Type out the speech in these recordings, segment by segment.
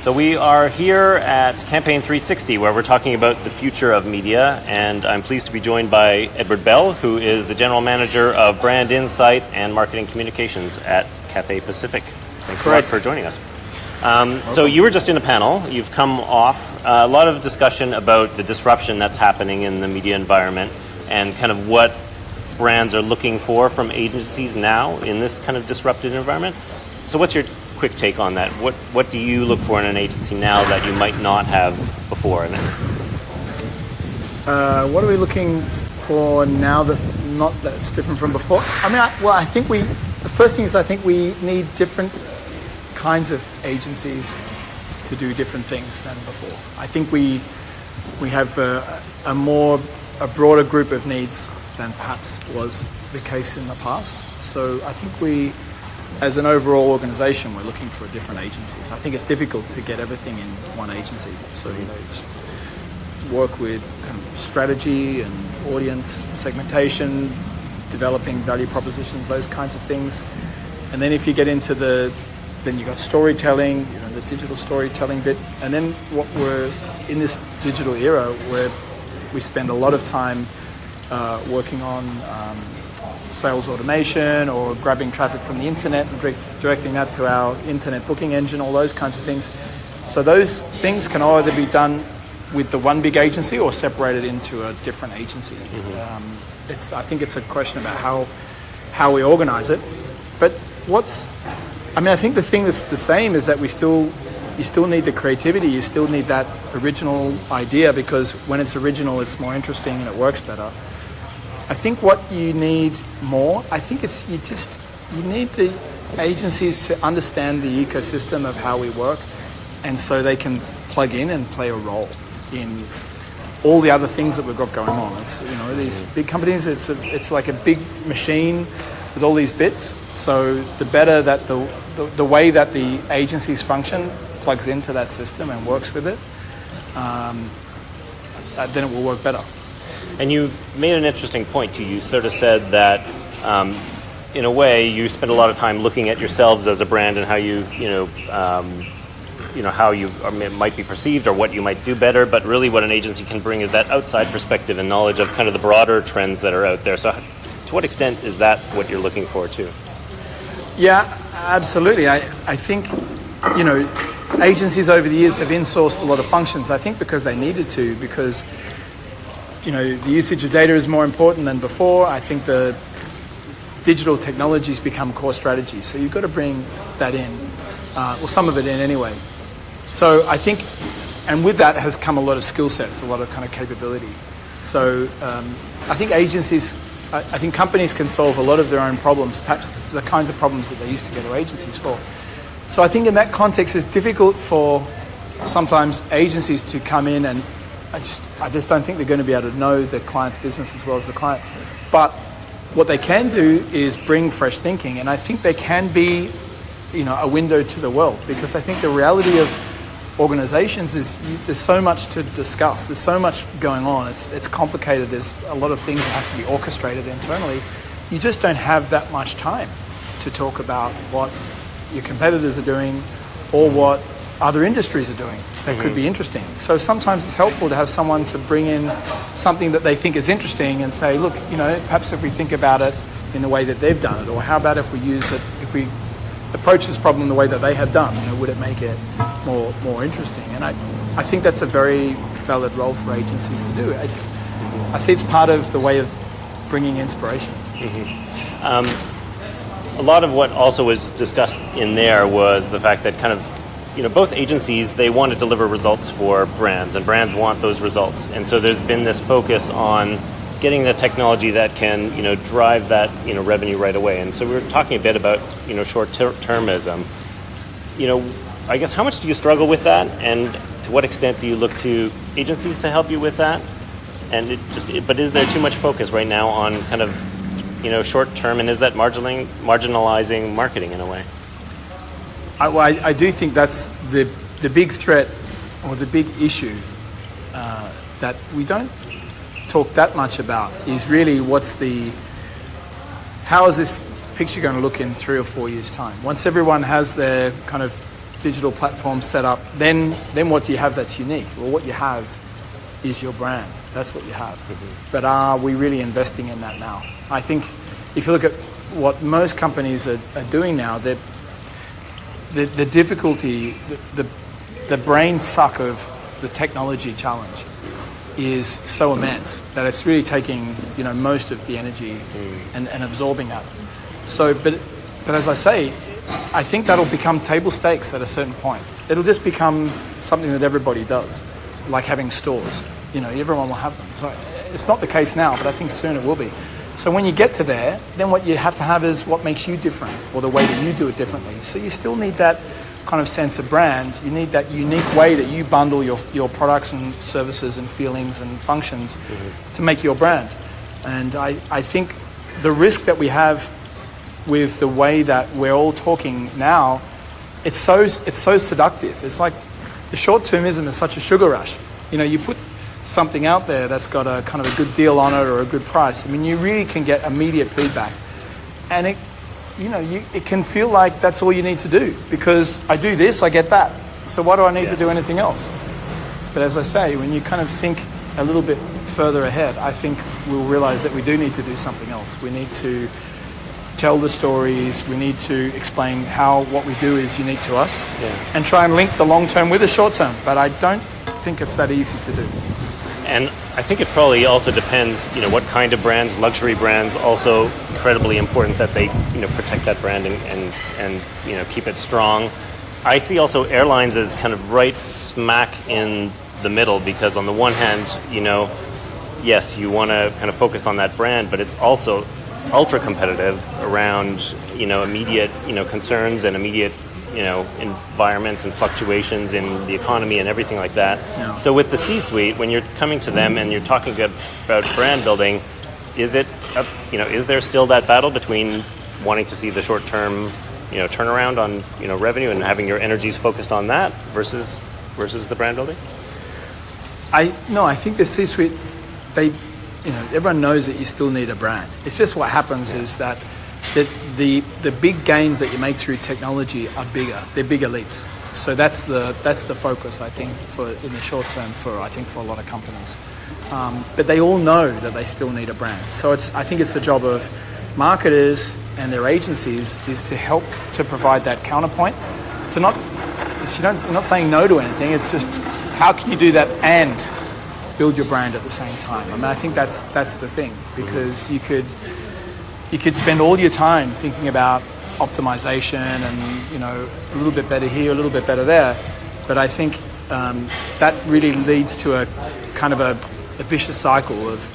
So we are here at Campaign360, where we're talking about the future of media, and I'm pleased to be joined by Edward Bell, who is the General Manager of Brand Insight and Marketing Communications at Cathay Pacific. Thanks a lot for joining us. So you were just in a panel. You've come off a lot of discussion about the disruption that's happening in the media environment and kind of what brands are looking for from agencies now in this kind of disrupted environment. So what's your quick take on that? What do you look for in an agency now that you might not have before? What are we looking for now that's different from before? I think the first thing is I think we need different kinds of agencies to do different things than before. I think we have a broader group of needs than perhaps was the case in the past. So I think as an overall organization, we're looking for different agencies. I think it's difficult to get everything in one agency. So, just work with kind of strategy and audience segmentation, developing value propositions, those kinds of things. And then if you get into then you got storytelling, the digital storytelling bit. And then what we're in this digital era where we spend a lot of time working on sales automation or grabbing traffic from the internet and directing that to our internet booking engine, all those kinds of things. So those things can either be done with the one big agency or separated into a different agency. I think it's a question about how we organize it. But I think the thing that's the same is that you still need the creativity, you still need that original idea, because when it's original, it's more interesting and it works better. I think what you need more, you need the agencies to understand the ecosystem of how we work, and so they can plug in and play a role in all the other things that we've got going on. It's these big companies. It's like a big machine with all these bits. So the better that the way that the agencies function plugs into that system and works with it, then it will work better. And you made an interesting point too. You sort of said that, in a way, you spend a lot of time looking at yourselves as a brand and how how you might be perceived or what you might do better. But really, what an agency can bring is that outside perspective and knowledge of kind of the broader trends that are out there. So, to what extent is that what you're looking for too? Yeah, absolutely. I think agencies over the years have insourced a lot of functions. I think because they needed to, because the usage of data is more important than before. I think the digital technologies become core strategy. So you've got to bring that in, or some of it in anyway. So I think, and with that has come a lot of skill sets, a lot of kind of capability. So I think companies can solve a lot of their own problems, perhaps the kinds of problems that they used to go to agencies for. So I think in that context, it's difficult for sometimes agencies to come in and I just don't think they're going to be able to know the client's business as well as the client. But what they can do is bring fresh thinking, and I think they can be, a window to the world, because I think the reality of organizations is there's so much to discuss. There's so much going on. It's complicated. There's a lot of things that has to be orchestrated internally. You just don't have that much time to talk about what your competitors are doing or what other industries are doing that could be interesting. So sometimes it's helpful to have someone to bring in something that they think is interesting and say, look, perhaps if we think about it in the way that they've done it, or how about if we approach this problem the way that they have done, would it make it more interesting? And I think that's a very valid role for agencies to do. I see it's part of the way of bringing inspiration. A lot of what also was discussed in there was the fact that kind of both agencies, they want to deliver results for brands, and brands want those results. And so there's been this focus on getting the technology that can, drive that, revenue right away. And so we were talking a bit about, short-termism. I guess how much do you struggle with that, and to what extent do you look to agencies to help you with that? And but is there too much focus right now on kind of, short-term, and is that marginalizing marketing in a way? I do think that's the big threat or the big issue that we don't talk that much about, is really how is this picture going to look in 3 or 4 years' time? Once everyone has their kind of digital platforms set up, then what do you have that's unique? Well, what you have is your brand. That's what you have. But are we really investing in that now? I think if you look at what most companies are doing now, the difficulty, the brain suck of the technology challenge is so immense that it's really taking most of the energy and absorbing that. So, but as I say, I think that'll become table stakes at a certain point. It'll just become something that everybody does, like having stores. Everyone will have them. So it's not the case now, but I think soon it will be. So when you get to there, then what you have to have is what makes you different, or the way that you do it differently. So you still need that kind of sense of brand. You need that unique way that you bundle your products and services and feelings and functions to make your brand. And I think the risk that we have with the way that we're all talking now, it's so seductive. It's like the short-termism is such a sugar rush. You put something out there that's got a kind of a good deal on it or a good price. I mean, you really can get immediate feedback, and it can feel like that's all you need to do, because I do this, I get that. So why do I need to do anything else? But as I say, when you kind of think a little bit further ahead, I think we'll realize that we do need to do something else. We need to tell the stories. We need to explain how what we do is unique to us, and try and link the long term with the short term. But I don't think it's that easy to do. And I think it probably also depends, what kind of brands. Luxury brands also incredibly important that they, protect that brand and keep it strong. I see also airlines as kind of right smack in the middle, because on the one hand, yes, you want to kind of focus on that brand, but it's also ultra competitive around, immediate, concerns and immediate, environments and fluctuations in the economy and everything like that. Yeah. So with the C-suite, when you're coming to them and you're talking about brand building, is there still that battle between wanting to see the short-term, turnaround on, revenue and having your energies focused on that versus the brand building? I think the C-suite, everyone knows that you still need a brand. It's just what happens is that the big gains that you make through technology are bigger. They're bigger leaps. So that's the focus, I think, in the short term for a lot of companies. But they all know that they still need a brand. So I think it's the job of marketers and their agencies is to help to provide that counterpoint. You're not saying no to anything. It's just how can you do that and build your brand at the same time? I mean, I think that's the thing, because you could spend all your time thinking about optimization and a little bit better here, a little bit better there, but I think that really leads to a kind of a vicious cycle of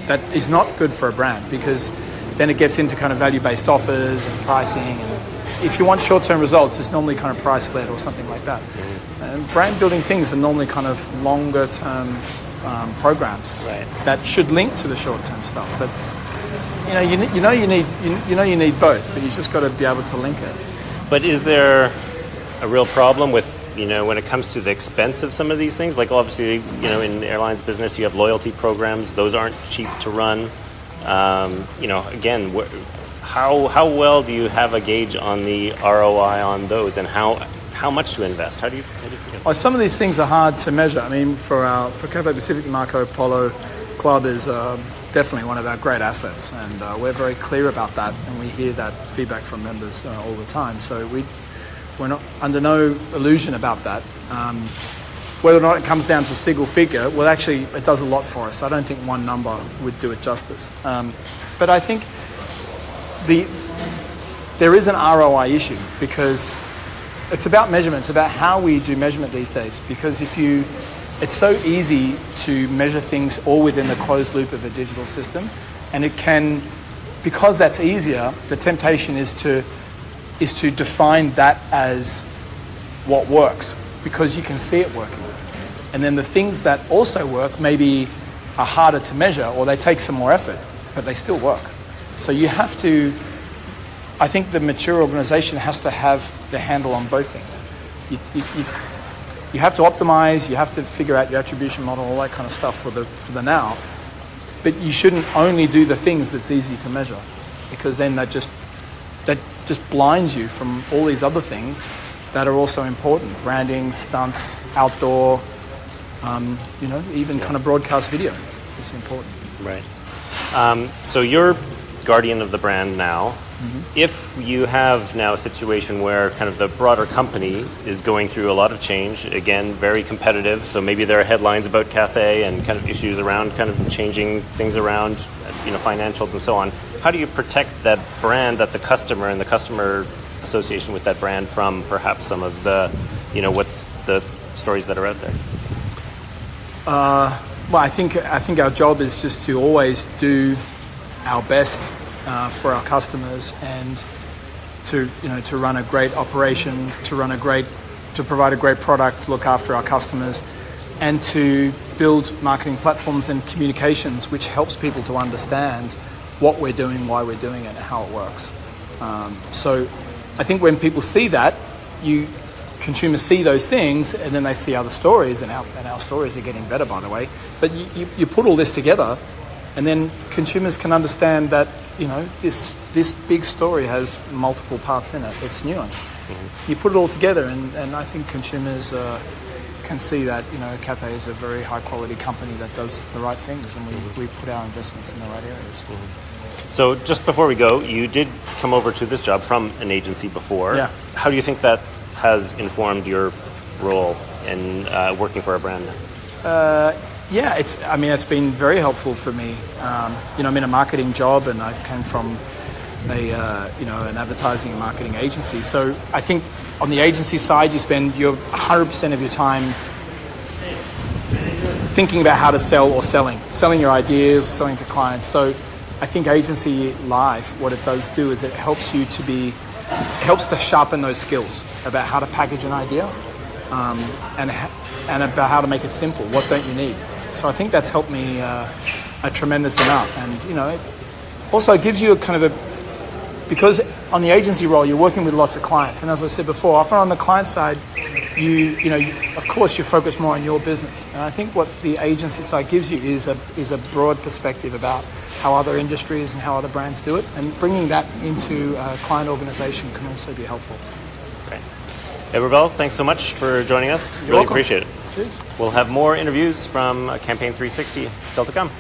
that is not good for a brand, because then it gets into kind of value-based offers and pricing, and if you want short-term results, it's normally kind of price-led or something like that. And brand-building things are normally kind of longer-term programs that should link to the short-term stuff, but you need both, but you just got to be able to link it. But is there a real problem with when it comes to the expense of some of these things? Like obviously, in the airlines business, you have loyalty programs; those aren't cheap to run. Again, how well do you have a gauge on the ROI on those, and how much to invest? How do you figure? Well, some of these things are hard to measure. I mean, for Cathay Pacific, Marco Polo Club is definitely one of our great assets, and we're very clear about that, and we hear that feedback from members all the time. So we're not under no illusion about that. Whether or not it comes down to a single figure, well, actually, it does a lot for us. I don't think one number would do it justice. But I think there is an ROI issue, because it's about measurement. It's about how we do measurement these days, because it's so easy to measure things all within the closed loop of a digital system, and it can, because that's easier, the temptation is to define that as what works, because you can see it working. And then the things that also work maybe are harder to measure, or they take some more effort, but they still work. So you have to, I think the mature organization has to have the handle on both things. You have to optimize, you have to figure out your attribution model, all that kind of stuff for the now, but you shouldn't only do the things that's easy to measure, because then that just blinds you from all these other things that are also important. Branding, stunts, outdoor, even kind of broadcast video is important. Right. So you're guardian of the brand now. If you have now a situation where kind of the broader company is going through a lot of change, again, very competitive, so maybe there are headlines about Cathay and kind of issues around kind of changing things around, financials and so on, how do you protect that brand, that the customer and the customer association with that brand from perhaps some of the, what's the stories that are out there? Well, I think our job is just to always do our best for our customers and to run a great operation, to provide a great product, to look after our customers, and to build marketing platforms and communications which helps people to understand what we're doing, why we're doing it, and how it works. So I think when people see that, consumers see those things, and then they see other stories, and our stories are getting better, by the way. But you put all this together, and then consumers can understand that this big story has multiple parts in it. It's nuanced. You put it all together, and I think consumers can see that Cathay is a very high quality company that does the right things, and we put our investments in the right areas. So just before we go, you did come over to this job from an agency before. Yeah. How do you think that has informed your role in working for a brand now? Yeah, it's been very helpful for me. I'm in a marketing job, and I came from an advertising and marketing agency. So I think on the agency side, you spend 100% of your time thinking about how to sell or selling your ideas, selling to clients. So I think agency life, what it does do is it helps you to sharpen those skills about how to package an idea and about how to make it simple. What don't you need? So I think that's helped me a tremendous amount. And it also gives you because on the agency role you're working with lots of clients, and as I said before, often on the client side, of course you focus more on your business. And I think what the agency side gives you is a broad perspective about how other industries and how other brands do it, and bringing that into a client organization can also be helpful. Great. Edward Bell, thanks so much for joining us. You're really welcome. Appreciate it. Cheers. We'll have more interviews from Campaign 360 still to come.